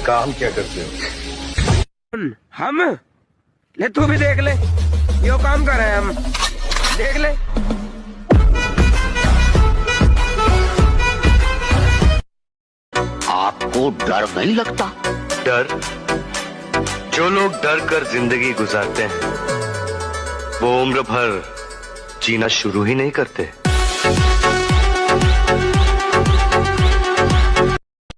काम क्या करते हो? हम ले, तू भी देख ले, यो काम कर रहे हैं हम, देख ले। आपको डर नहीं लगता? डर? जो लोग डर कर जिंदगी गुजारते हैं वो उम्र भर जीना शुरू ही नहीं करते।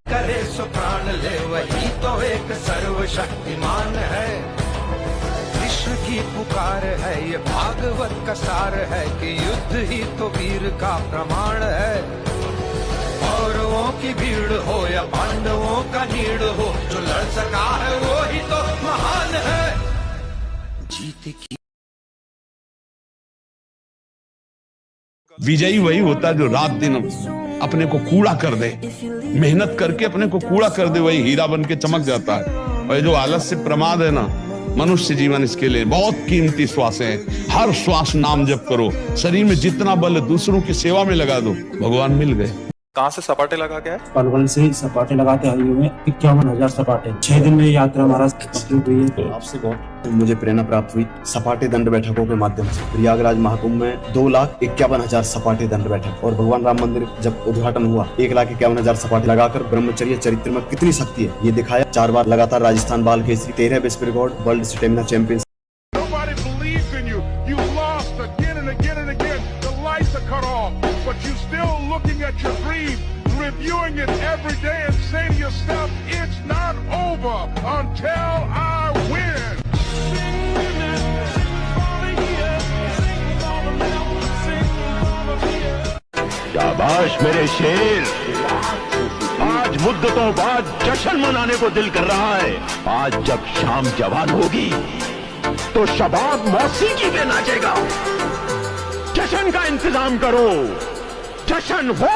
करे सो प्राण ले वही तो एक सर्वशक्तिमान है। कृष्ण की पुकार है ये भागवत का सार है कि युद्ध ही तो वीर का प्रमाण है। कौरवों की भीड़ हो या पांडवों का नीड़ हो, जो लड़ सका है वो ही तो महान है। जीत की विजयी वही होता है जो रात दिन अपने को कूड़ा कर दे, मेहनत करके अपने को कूड़ा कर दे, वही हीरा बन के चमक जाता है। और जो आलस से प्रमाद है ना, मनुष्य जीवन इसके लिए बहुत कीमती श्वास है। हर श्वास नाम जप करो, शरीर में जितना बल है दूसरों की सेवा में लगा दो, भगवान मिल गए। कहाँ से सपाटे लगा के आए? पलवल से ही सपाटे लगाते हरियो में 51,000 सपाटे 6 दिन में यात्रा हमारा कंप्लीट हुई है। तो आपसे बहुत मुझे प्रेरणा प्राप्त हुई सपाटे दंड बैठकों के माध्यम से। प्रयागराज महाकुंभ में 2,51,000 सपाटे दंड बैठक, और भगवान राम मंदिर जब उद्घाटन हुआ 1,51,000 सपाटे लगाकर ब्रह्मचर्य चरित्र में कितनी शक्ति है ये दिखाया। 4 बार लगातार राजस्थान बाल केसरी, 13 विश्व record, world stamina champion. Reviewing it every day and say to yourself, it's not over until I win. शाबाश मेरे शेर, आज मुद्दतों बाद जश्न मनाने को दिल कर रहा है। आज जब शाम जवान होगी तो शबाब मौसीकी पे नाचेगा। जश्न का इंतजाम करो, जश्न हो।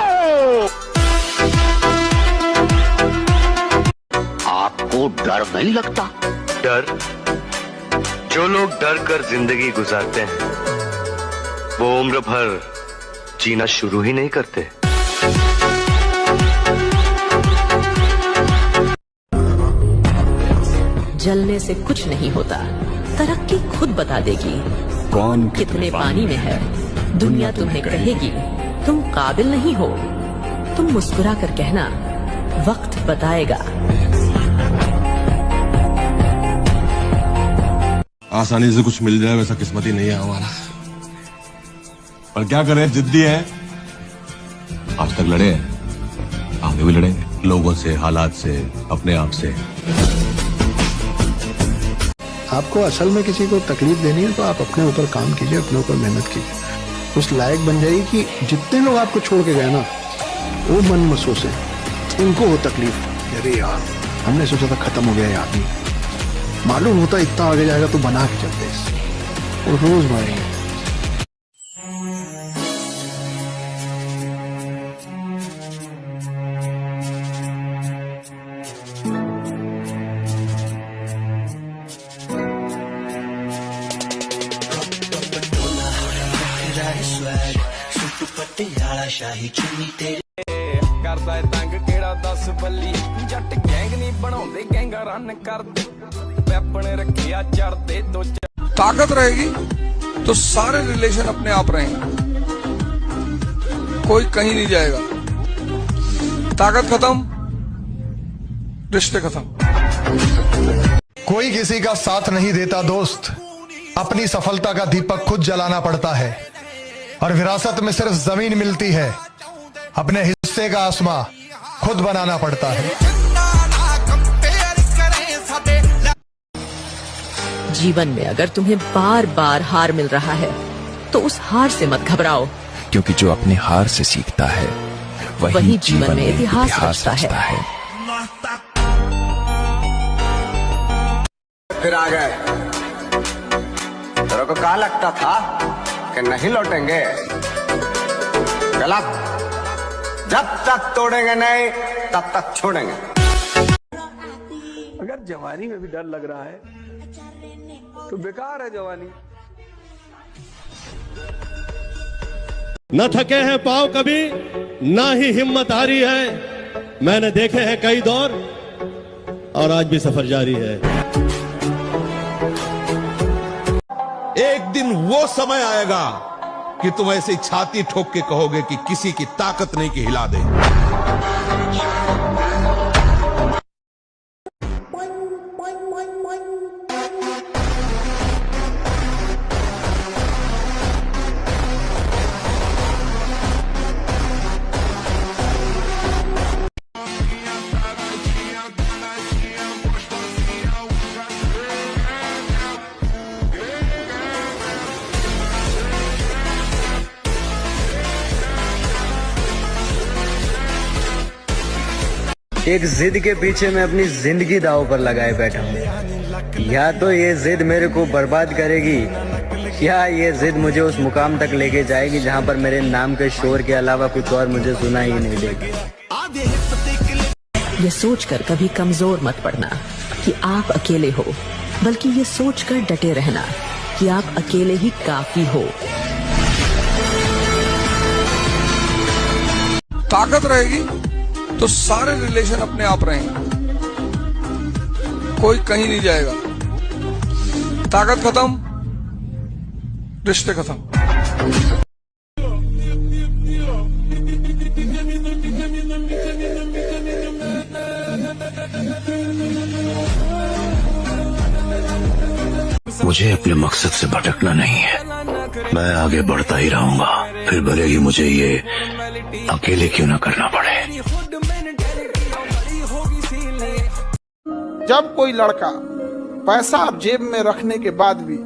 आपको डर नहीं लगता? डर? जो लोग डर कर जिंदगी गुजारते हैं वो उम्र भर जीना शुरू ही नहीं करते। जलने से कुछ नहीं होता, तरक्की खुद बता देगी। कौन कितने पानी में है दुनिया तुम्हें कहेगी तुम काबिल नहीं हो। तुम मुस्कुरा कर कहना वक्त बताएगा। आसानी से कुछ मिल जाए वैसा किस्मत ही नहीं है हमारा, पर क्या करें, जिद्दी है। आज तक लड़े हैं, आगे भी लड़ेंगे, लोगों से, हालात से, अपने आप से। आपको असल में किसी को तकलीफ देनी है तो आप अपने ऊपर काम कीजिए, अपने ऊपर मेहनत कीजिए, उस लायक बन जाइए कि जितने लोग आपको छोड़ के गए ना वो मन में सोचे इनको हो तकलीफ। अरे यार हमने सोचा था खत्म हो गया ये आदमी, मालूम होता इतना आगे जाएगा तो बना के चलते वो रोज मारेंगे। करदा है तंग केड़ा 10 बल्ली, जट गैंग नहीं बनाउंदे गैंगा रन करदे, पैपने रखिया चढ़दे दो। ताकत रहेगी तो सारे रिलेशन अपने आप रहेंगे, कोई कहीं नहीं जाएगा। ताकत खत्म, रिश्ते खत्म। कोई किसी का साथ नहीं देता दोस्त, अपनी सफलता का दीपक खुद जलाना पड़ता है, और विरासत में सिर्फ जमीन मिलती है, अपने हिस्से का आसमां खुद बनाना पड़ता है। जीवन में अगर तुम्हें बार बार हार मिल रहा है तो उस हार से मत घबराओ, क्योंकि जो अपनी हार से सीखता है वही जीवन में इतिहास रचता है। फिर आ गए, तेरे को क्या लगता था कि नहीं लौटेंगे? गलत, जब तक तोड़ेंगे नहीं तब तक छोड़ेंगे। अगर जवानी में भी डर लग रहा है तो बेकार है जवानी। न थके हैं पांव कभी, ना ही हिम्मत हारी है। मैंने देखे हैं कई दौर, और आज भी सफर जारी है। एक दिन वो समय आएगा कि तुम ऐसे छाती ठोक के कहोगे कि किसी की ताकत नहीं कि हिला दे। एक जिद के पीछे मैं अपनी जिंदगी दांव पर लगाए बैठा हूँ। या तो ये जिद मेरे को बर्बाद करेगी या ये जिद मुझे उस मुकाम तक लेके जाएगी जहाँ पर मेरे नाम के शोर के अलावा कुछ और मुझे सुना ही नहीं देगी। ये सोचकर कभी कमजोर मत पड़ना कि आप अकेले हो, बल्कि ये सोचकर डटे रहना कि आप अकेले ही काफी हो। ताकत रहेगी तो सारे रिलेशन अपने आप रहेंगे, कोई कहीं नहीं जाएगा। ताकत खत्म, रिश्ते खत्म। मुझे अपने मकसद से भटकना नहीं है, मैं आगे बढ़ता ही रहूंगा, फिर भले ही मुझे ये अकेले क्यों ना करना पड़े। जब कोई लड़का पैसा जेब में रखने के बाद भी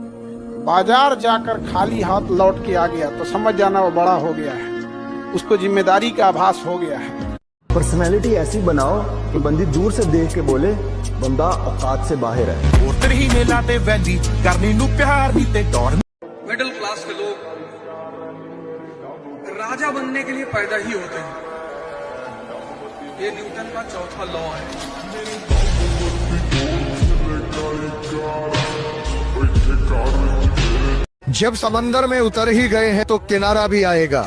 बाजार जाकर खाली हाथ लौट के आ गया तो समझ जाना वो बड़ा हो गया है, उसको जिम्मेदारी का आभास हो गया है। पर्सनैलिटी ऐसी बनाओ कि बंदी दूर से देख के बोले बंदा औकात से बाहर है। उतर ही मेला ते वैली करनी नू प्यार नी ते दौड़। मिडिल क्लास के लोग राजा बनने के लिए पैदा ही होते हैं, ये न्यूटन का चौथा लॉ है। जब समंदर में उतर ही गए हैं तो किनारा भी आएगा,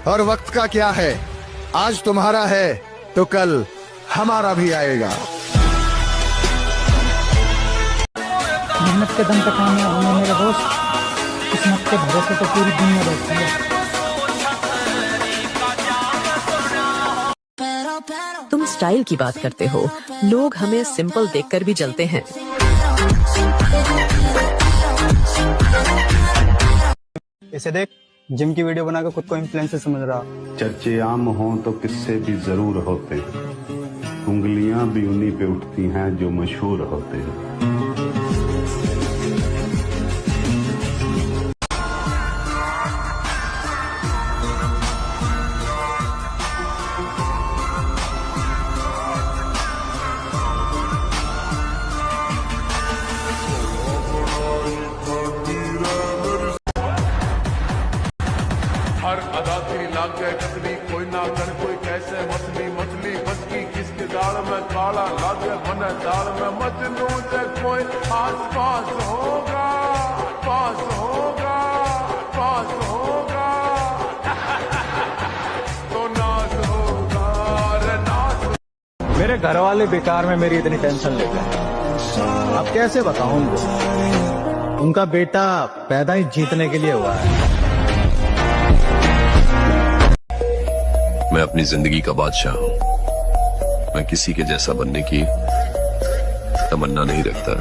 और वक्त का क्या है, आज तुम्हारा है तो कल हमारा भी आएगा। मेहनत के दम पे कामयाब होना मेरा दोस्त, किस्मत के भरोसे तो पूरी दुनिया बैठती है। तुम स्टाइल की बात करते हो, लोग हमें सिंपल देखकर भी जलते हैं। इसे देख, जिम की वीडियो बनाकर खुद को इन्फ्लुएंसर समझ रहा। चर्चे आम हों तो किस्से भी जरूर होते हैं, उंगलियां भी उन्हीं पे उठती हैं जो मशहूर होते हैं। हर अदा तेरी लाग गए कतरी, कोई ना कर कोई कैसे मछली मछली मछली किसके दाल में काला लागे मन दाल में मजनू से कोई आस पास होगा, पास होगा, पास होगा तो नाज होगा रे नाज। मेरे घर वाले बेकार में मेरी इतनी टेंशन लेते हैं, अब कैसे बताऊं उनको, उनका बेटा पैदा ही जीतने के लिए हुआ है। मैं अपनी जिंदगी का बादशाह हूं, मैं किसी के जैसा बनने की तमन्ना नहीं रखता।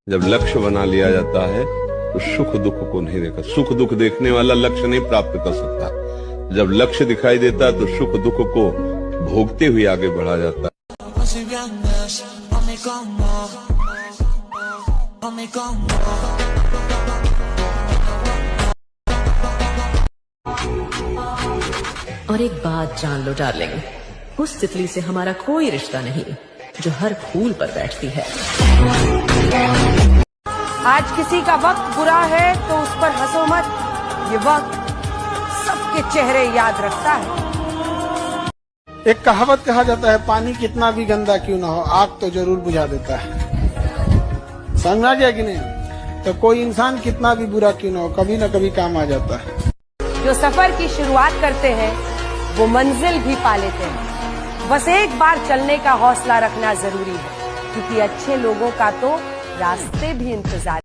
जब लक्ष्य बना लिया जाता है तो सुख दुख को नहीं देखा, सुख दुख देखने वाला लक्ष्य नहीं प्राप्त कर सकता। जब लक्ष्य दिखाई देता है तो सुख दुख को भोगते हुए आगे बढ़ा जाता है। और एक बात जान लो डार्लिंग, उस तितली से हमारा कोई रिश्ता नहीं जो हर फूल पर बैठती है। आज किसी का वक्त बुरा है तो उस पर हंसो मत, ये वक्त सबके चेहरे याद रखता है। एक कहावत कहा जाता है, पानी कितना भी गंदा क्यों ना हो आग तो जरूर बुझा देता है। समझ आ गया कि नहीं? तो कोई इंसान कितना भी बुरा क्यों ना हो कभी ना कभी काम आ जाता है। जो सफर की शुरुआत करते हैं वो मंजिल भी पा लेते हैं। बस एक बार चलने का हौसला रखना जरूरी है, क्योंकि अच्छे लोगों का तो रास्ते भी इंतजार